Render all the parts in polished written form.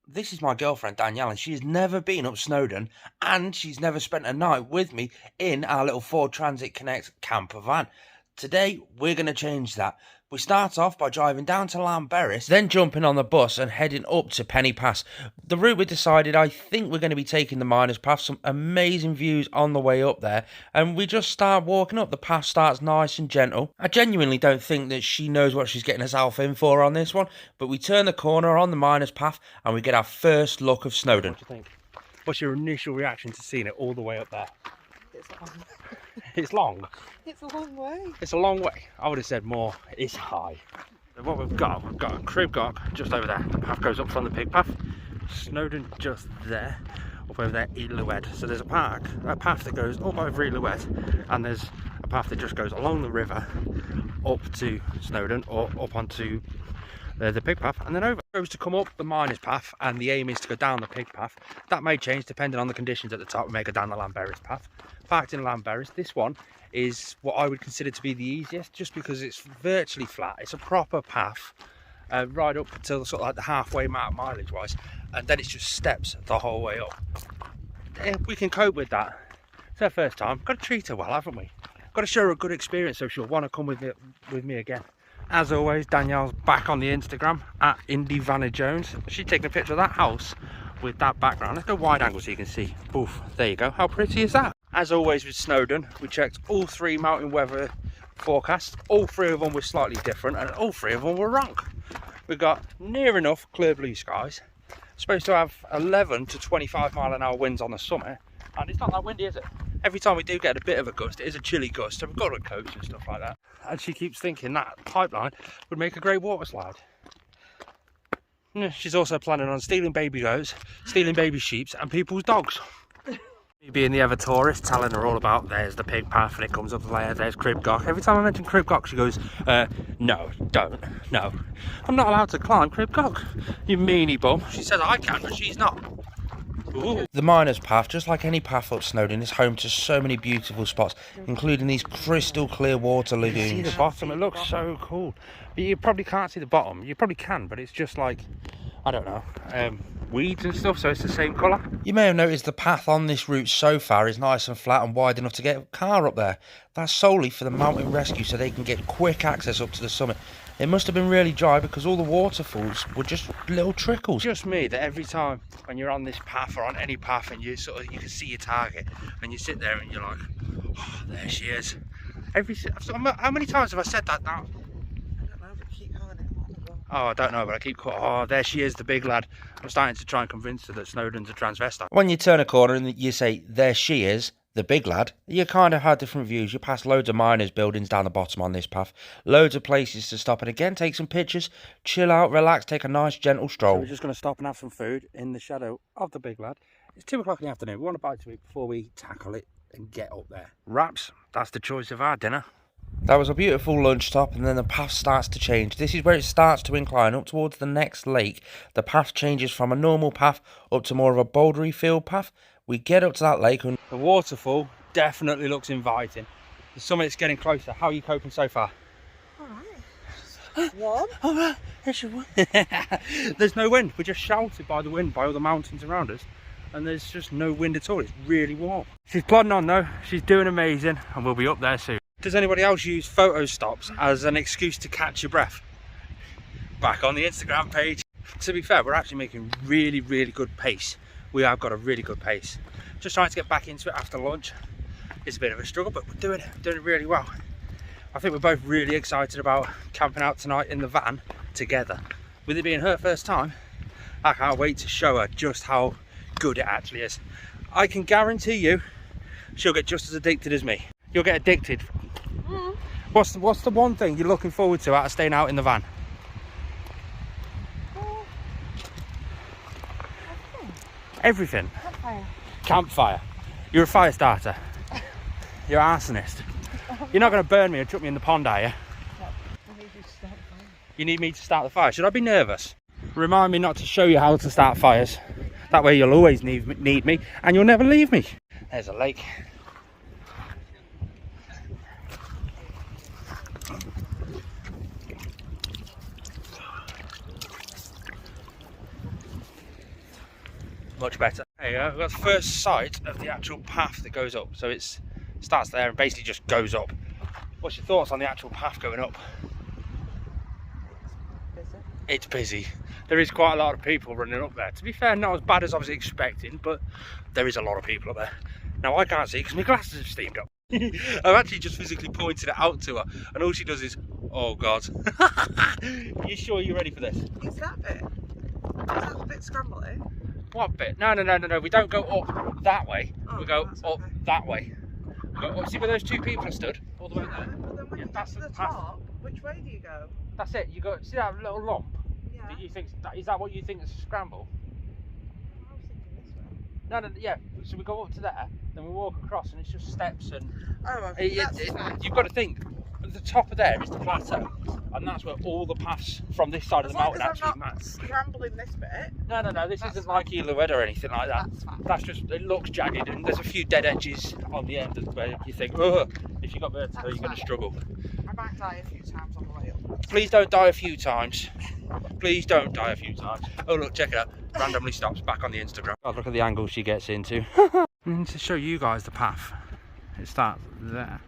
This is my girlfriend Danielle, and she's never been up Snowdon, and she's never spent a night with me in our little Ford Transit Connect camper van. Today we're going to change that. We start off by driving down to Llanberris, then jumping on the bus and heading up to Penny Pass. The route we decided, I think we're going to be taking the Miners Path. Some amazing views on the way up there, and we just start walking up. The path starts nice and gentle. I genuinely don't think that she knows what she's getting herself in for on this one, but we turn the corner on the Miners Path and we get our first look of Snowdon. What do you think? What's your initial reaction to seeing it all the way up there? It's long. It's long. It's a long way. It's a long way. I would have said more. It's high. So what we've got a crib gog just over there. The path goes up from the pig path. Snowdon just there. Up over there, Eat-Lewed. So there's a path that goes up over Eat-Lewed, and there's a path that just goes along the river up to Snowdon, or up onto the pig path, and then over. It goes to come up the Miners Path, and the aim is to go down the pig path. That may change depending on the conditions at the top. We may go down the llanberris path. Parked in Llanberris. This one is what I would consider to be the easiest, just because it's virtually flat. It's a proper path, right up until sort of like the halfway mark mileage wise, and then it's just steps the whole way up. We can cope with that. It's her first time. Got to treat her well, haven't we? Got to show her a good experience so she'll want to come with me again. As always, Danielle's back on the Instagram at IndieVannaJones. She's taking a picture of that house with that background. Let's go wide angle so you can see. Oof, there you go. How pretty is that? As always with Snowdon, we checked all three mountain weather forecasts. All three of them were slightly different, and all three of them were wrong. We got near enough clear blue skies. Supposed to have 11 to 25 mile an hour winds on the summit, and it's not that windy, is it? Every time we do get a bit of a gust, it is a chilly gust, so we've got a coat and stuff like that. And she keeps thinking that pipeline would make a great water slide. She's also planning on stealing baby goats, stealing baby sheep, and people's dogs. Me being the ever tourist, telling her all about there's the pig path and it comes up there, there's Crib Gog. Every time I mention Crib Gog, she goes, no, don't, no. I'm not allowed to climb Crib Gog, you meanie bum. She says I can, but she's not. Ooh. The Miners Path, just like any path up Snowdon, is home to so many beautiful spots, including these crystal clear water lagoons. You see the bottom, it looks so cool. But you probably can't see the bottom. You probably can, but it's just like, I don't know, weeds and stuff, so it's the same colour. You may have noticed the path on this route so far is nice and flat and wide enough to get a car up there. That's solely for the mountain rescue, so they can get quick access up to the summit. It must have been really dry because all the waterfalls were just little trickles. Just me, that every time when you're on this path or on any path and you can see your target and you sit there and you're like, oh, there she is. How many times have I said that now? Oh, I don't know, but I keep calling, oh, there she is, the big lad. I'm starting to try and convince her that Snowdon's a transvestite. When you turn a corner and you say, there she is, the big lad, you kind of had different views. You pass loads of miners' buildings down the bottom on this path. Loads of places to stop and again take some pictures, chill out, relax, take a nice gentle stroll. So we're just going to stop and have some food in the shadow of the big lad. It's 2 o'clock in the afternoon. We want a bite to eat before we tackle it and get up there. Wraps, that's the choice of our dinner. That was a beautiful lunch stop, and then the path starts to change. This is where it starts to incline up towards the next lake. The path changes from a normal path up to more of a bouldery field path. We get up to that lake and the waterfall definitely looks inviting. The summit's getting closer. How are you coping so far? Alright. Warm. Oh, there's your wind. There's no wind. We're just sheltered by the wind, by all the mountains around us. And there's just no wind at all. It's really warm. She's plodding on though. She's doing amazing, and we'll be up there soon. Does anybody else use photo stops as an excuse to catch your breath? Back on the Instagram page. To be fair, we're actually making really, really good pace. We have got a really good pace. Just trying to get back into it after lunch. It's a bit of a struggle, but we're doing it really well. I think we're both really excited about camping out tonight in the van together. With it being her first time, I can't wait to show her just how good it actually is. I can guarantee you she'll get just as addicted as me. You'll get addicted. What's the one thing you're looking forward to out of staying out in the van? Everything. Campfire. Campfire. You're a fire starter. You're an arsonist. You're not going to burn me or chuck me in the pond, are you? No. I need you to start fire. You need me to start the fire. Should I be nervous? Remind me not to show you how to start fires. That way you'll always need me and you'll never leave me. There's a lake. Much better. There you go. We've got the first sight of the actual path that goes up. So it starts there and basically just goes up. What's your thoughts on the actual path going up? It's busy. There is quite a lot of people running up there. To be fair, not as bad as I was expecting, but there is a lot of people up there. Now I can't see because my glasses have steamed up. I've actually just physically pointed it out to her, and all she does is, oh God. Are you sure you're ready for this? Is that bit? Is that the bit scrambling? What bit? No. We don't go up that way. Oh, we go that's up okay. that way. We go up. See where those two people are stood? All the way Yeah, there. but then when Yeah, you get that's to the path. top, which way do you go? That's it. You go. See that little lump? Yeah. Do you think is that what you think is a scramble? I was thinking this way. No. Yeah. So we go up to there, then we walk across, and it's just steps and. Oh, okay. That's fine. You've got to think. At the top of there is the plateau, and that's where all the paths from this side of the mountain actually I'm not match. scrambling this bit. No. This That's isn't like Elued or anything like that. That's fine. That's just, it looks jagged, and there's a few dead edges on the end where you think, oh, if you got vertigo, That's you're going to fine. struggle. I might die a few times on the way up. Please don't die a few times. Please don't die a few times. Oh look, check it out. Randomly stops back on the Instagram. God, look at the angle she gets into. And to show you guys the path, it starts there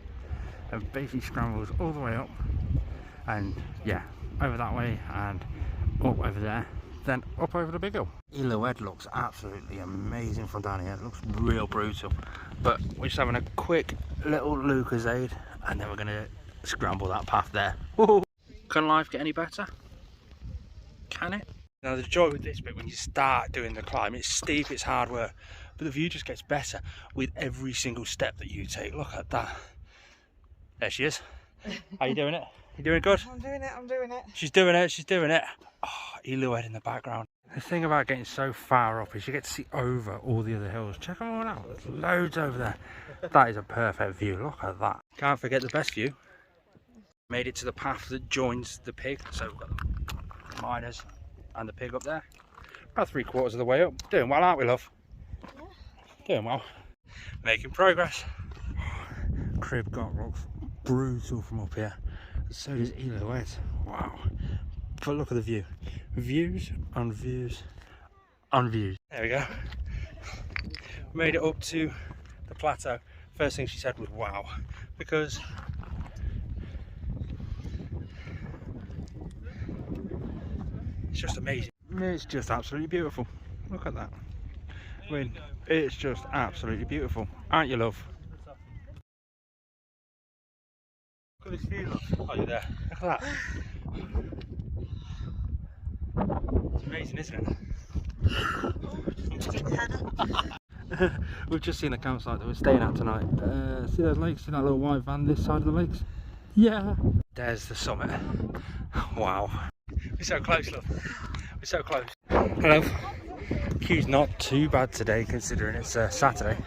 and basically scrambles all the way up, and yeah, over that way and up over there, then up over the big hill. Elued looks absolutely amazing from down here. It looks real brutal, but we're just having a quick little Lucasade, and then we're going to scramble that path there. Woohoo. Can life get any better? Can it? Now the joy with this bit, when you start doing the climb, it's steep, it's hard work, but the view just gets better with every single step that you take. Look at that. There she is. How you doing it? You doing good? I'm doing it. She's doing it. Oh, Elued in the background. The thing about getting so far up is you get to see over all the other hills. Check them all out. There's loads over there. That is a perfect view. Look at that. Can't forget the best view. Made it to the path that joins the pig. So we've got the miners and the pig up there. About 3/4 of the way up. Doing well, aren't we, love? Yeah. Doing well. Making progress. Crib got looks brutal from up here. So does Elued. Wow. But look at the view. Views on views on views. There we go. Made it up to the plateau. First thing she said was wow. Because it's just amazing. It's just absolutely beautiful. Look at that. I mean, it's just absolutely beautiful. Aren't you, love? Look at this view, love. Oh, you're there. Look at that. It's amazing, isn't it? We've just seen the campsite that we're staying at tonight. See those lakes? See that little white van this side of the lakes? Yeah. There's the summit. Wow. We're so close, love. We're so close. Hello. Queue's not too bad today considering it's Saturday.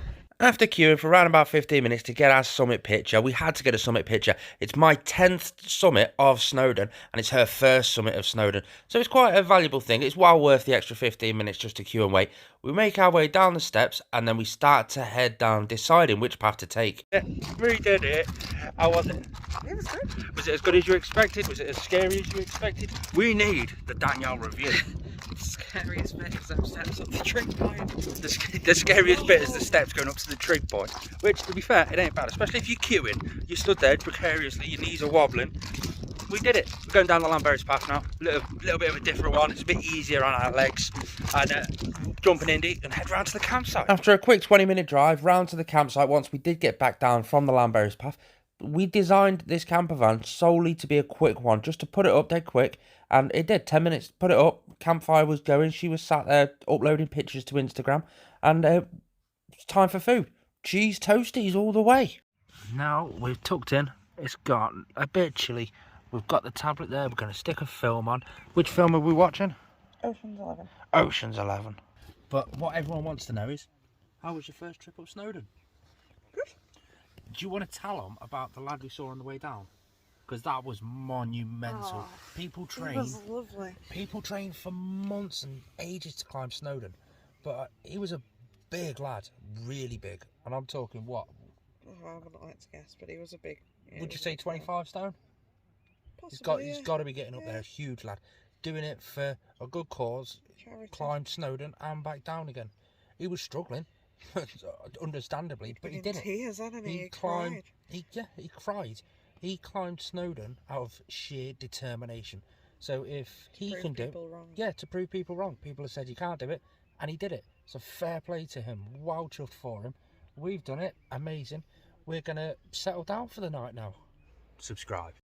After queuing for around about 15 minutes to get our summit picture, we had to get a summit picture. It's my 10th summit of Snowdon, and it's her first summit of Snowdon. So it's quite a valuable thing. It's well worth the extra 15 minutes just to queue and wait. We make our way down the steps, and then we start to head down, deciding which path to take. Yeah, we did it. How was it? It was good. Was it as good as you expected? Was it as scary as you expected? We need the Danielle review. The scariest bit is them steps up the trig point. The scariest bit is the steps going up to the trig point, which, to be fair, it ain't bad, especially if you're queuing. You stood there precariously, your knees are wobbling. We did it. We're going down the llanberris path now. Little bit of a different one. It's a bit easier on our legs. And jumping in deep and head round to the campsite. After a quick 20-minute drive round to the campsite, once we did get back down from the llanberris path, we designed this campervan solely to be a quick one, just to put it up dead quick, and it did. 10 minutes, put it up, campfire was going, she was sat there uploading pictures to Instagram, and it's time for food. Cheese toasties all the way. Now we've tucked in, it's got a bit chilly, we've got the tablet there, we're going to stick a film on. Which film are we watching? Ocean's 11. Ocean's 11. But what everyone wants to know is, how was your first trip up Snowdon? Good. Do you want to tell them about the lad we saw on the way down? Because that was monumental. Oh, People It train. was lovely. People train for months and ages to climb Snowdon. But he was a big lad, really big. And I'm talking what? Oh, I wouldn't like to guess, but he was a big. Yeah, Would you say 25 stone? Possibly, He's got to be getting up there. A huge lad. Doing it for a good cause. Charity. Climbed Snowdon and back down again. He was struggling, understandably, but he did it. Tears, hadn't he? He climbed. He cried. He climbed Snowdon out of sheer determination. So if he can do it, to prove people wrong. People have said you can't do it, and he did it. So fair play to him. Wow, chuffed for him. We've done it. Amazing. We're gonna settle down for the night now. Subscribe.